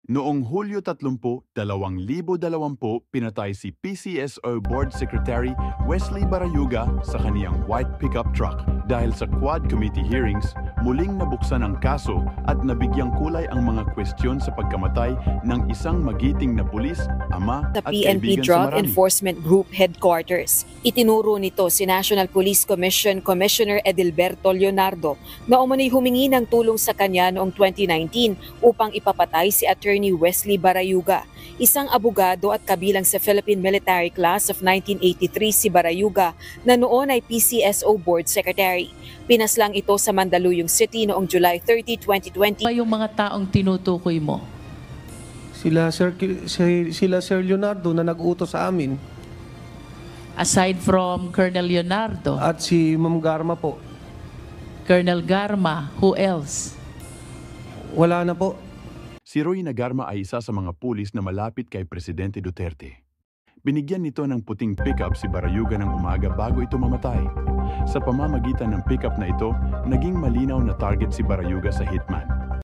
Noong Hulyo 30, 2020, pinatay si PCSO Board Secretary Wesley Barayuga sa kaniyang white pickup truck. Dahil sa Quad Committee hearings, muling nabuksan ang kaso at nabigyang kulay ang mga kwestiyon sa pagkamatay ng isang magiting na pulis, ama Sa at PNP kaibigan sa Drug marami. Enforcement Group Headquarters. Itinuro nito si National Police Commission Commissioner Edilberto Leonardo na umano'y humingi ng tulong sa kanya noong 2019 upang ipapatay si Attorney Wesley Barayuga. Isang abogado at kabilang sa Philippine Military Class of 1983 si Barayuga na noon ay PCSO Board Secretary. Pinaslang ito sa Mandaluyong City noong July 30, 2020. Yung mga taong tinutukoy mo? Sila Sir Leonardo na nag-utos sa amin Aside from Colonel Leonardo, at si Ma'am Garma po. Colonel Garma, who else? Wala na po. Si Roy Nagarma ay isa sa mga pulis na malapit kay Presidente Duterte. Binigyan nito ng puting pickup si Barayuga ng umaga bago ito mamatay. Sa pamamagitan ng pickup na ito, naging malinaw na target si Barayuga sa hitman.